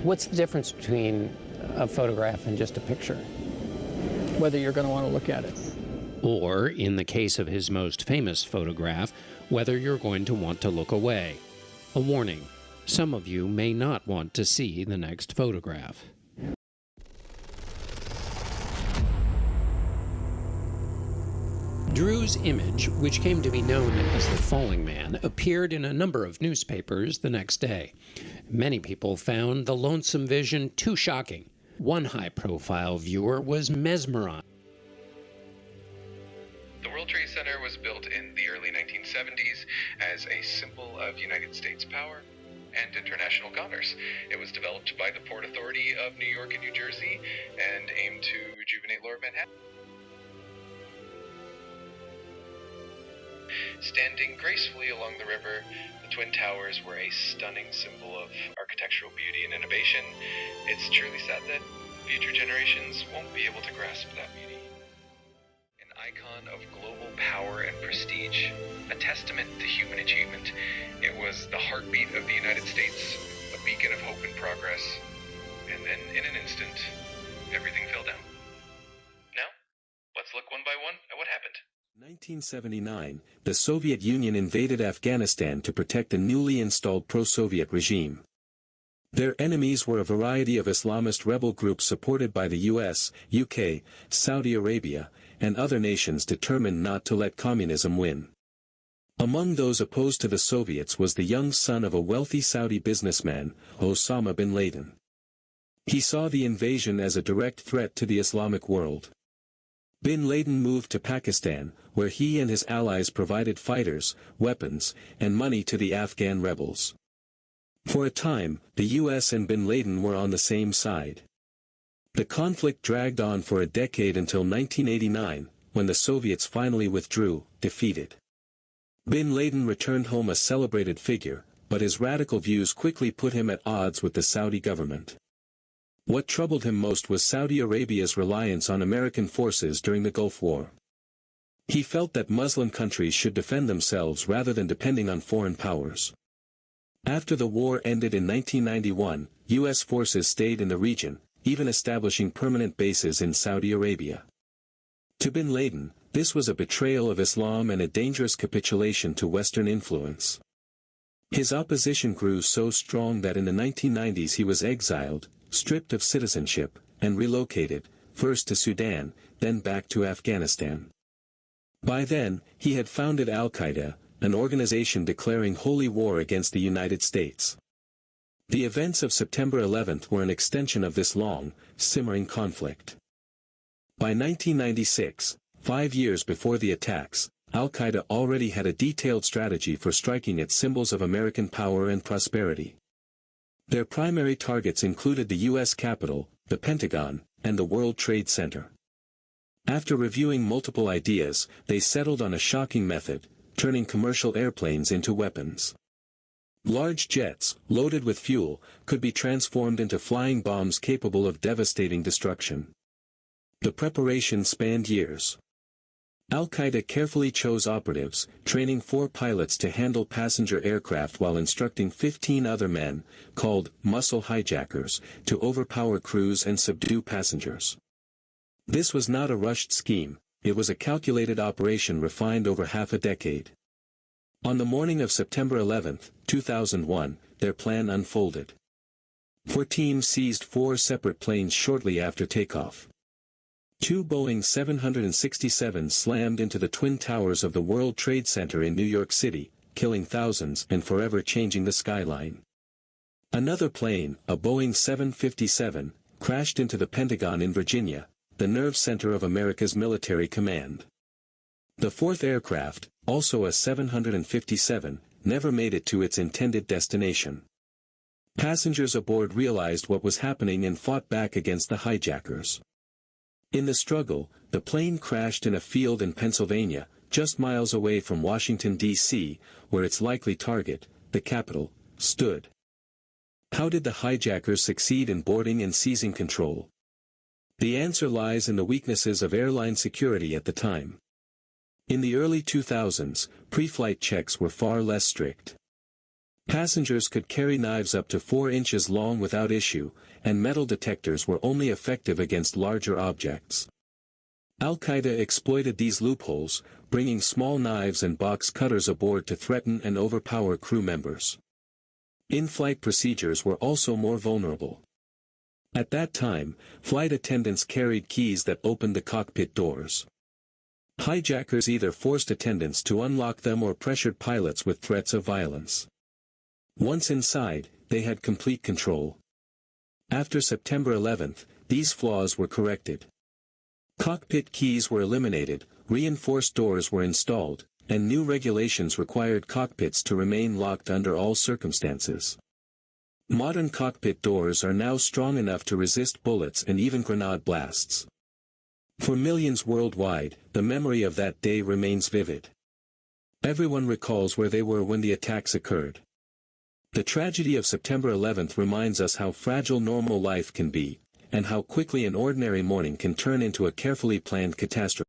What's the difference between a photograph and just a picture? Whether you're going to want to look at it. Or, in the case of his most famous photograph, whether you're going to want to look away. A warning, some of you may not want to see the next photograph. Drew's image, which came to be known as the Falling Man, appeared in a number of newspapers the next day. Many people found the lonesome vision too shocking. One high-profile viewer was mesmerized. The World Trade Center was built in the early 1970s as a symbol of United States power and international commerce. It was developed by the Port Authority of New York and New Jersey and aimed to rejuvenate Lower Manhattan. Standing gracefully along the river, the Twin Towers were a stunning symbol of architectural beauty and innovation. It's truly sad that future generations won't be able to grasp that beauty. An icon of global power and prestige, a testament to human achievement. It was the heartbeat of the United States, a beacon of hope and progress. And then, in an instant, everything fell down. Now, let's look one by one at what happened. 1979, the Soviet Union invaded Afghanistan to protect the newly installed pro-Soviet regime. Their enemies were a variety of Islamist rebel groups supported by the US, UK, Saudi Arabia, and other nations determined not to let communism win. Among those opposed to the Soviets was the young son of a wealthy Saudi businessman, Osama Bin Laden. He saw the invasion as a direct threat to the Islamic world. Bin Laden moved to Pakistan, where he and his allies provided fighters, weapons, and money to the Afghan rebels. For a time, the US and Bin Laden were on the same side. The conflict dragged on for a decade until 1989, when the Soviets finally withdrew, defeated. Bin Laden returned home a celebrated figure, but his radical views quickly put him at odds with the Saudi government. What troubled him most was Saudi Arabia's reliance on American forces during the Gulf War. He felt that Muslim countries should defend themselves rather than depending on foreign powers. After the war ended in 1991, U.S. forces stayed in the region, even establishing permanent bases in Saudi Arabia. To Bin Laden, this was a betrayal of Islam and a dangerous capitulation to Western influence. His opposition grew so strong that in the 1990s he was exiled, stripped of citizenship, and relocated, first to Sudan, then back to Afghanistan. By then, he had founded Al-Qaeda, an organization declaring holy war against the United States. The events of September 11 were an extension of this long, simmering conflict. By 1996, 5 years before the attacks, Al-Qaeda already had a detailed strategy for striking at symbols of American power and prosperity. Their primary targets included the U.S. Capitol, the Pentagon, and the World Trade Center. After reviewing multiple ideas, they settled on a shocking method, turning commercial airplanes into weapons. Large jets, loaded with fuel, could be transformed into flying bombs capable of devastating destruction. The preparation spanned years. Al-Qaeda carefully chose operatives, training 4 pilots to handle passenger aircraft while instructing 15 other men, called muscle hijackers, to overpower crews and subdue passengers. This was not a rushed scheme, it was a calculated operation refined over half a decade. On the morning of September 11, 2001, their plan unfolded. 4 teams seized 4 separate planes shortly after takeoff. 2 Boeing 767s slammed into the Twin Towers of the World Trade Center in New York City, killing thousands and forever changing the skyline. Another plane, a Boeing 757, crashed into the Pentagon in Virginia, the nerve center of America's military command. The 4th aircraft, also a 757, never made it to its intended destination. Passengers aboard realized what was happening and fought back against the hijackers. In the struggle, the plane crashed in a field in Pennsylvania, just miles away from Washington, D.C., where its likely target, the Capitol, stood. How did the hijackers succeed in boarding and seizing control? The answer lies in the weaknesses of airline security at the time. In the early 2000s, pre-flight checks were far less strict. Passengers could carry knives up to 4 inches long without issue, and metal detectors were only effective against larger objects. Al-Qaeda exploited these loopholes, bringing small knives and box cutters aboard to threaten and overpower crew members. In-flight procedures were also more vulnerable. At that time, flight attendants carried keys that opened the cockpit doors. Hijackers either forced attendants to unlock them or pressured pilots with threats of violence. Once inside, they had complete control. After September 11, these flaws were corrected. Cockpit keys were eliminated, reinforced doors were installed, and new regulations required cockpits to remain locked under all circumstances. Modern cockpit doors are now strong enough to resist bullets and even grenade blasts. For millions worldwide, the memory of that day remains vivid. Everyone recalls where they were when the attacks occurred. The tragedy of September 11 reminds us how fragile normal life can be, and how quickly an ordinary morning can turn into a carefully planned catastrophe.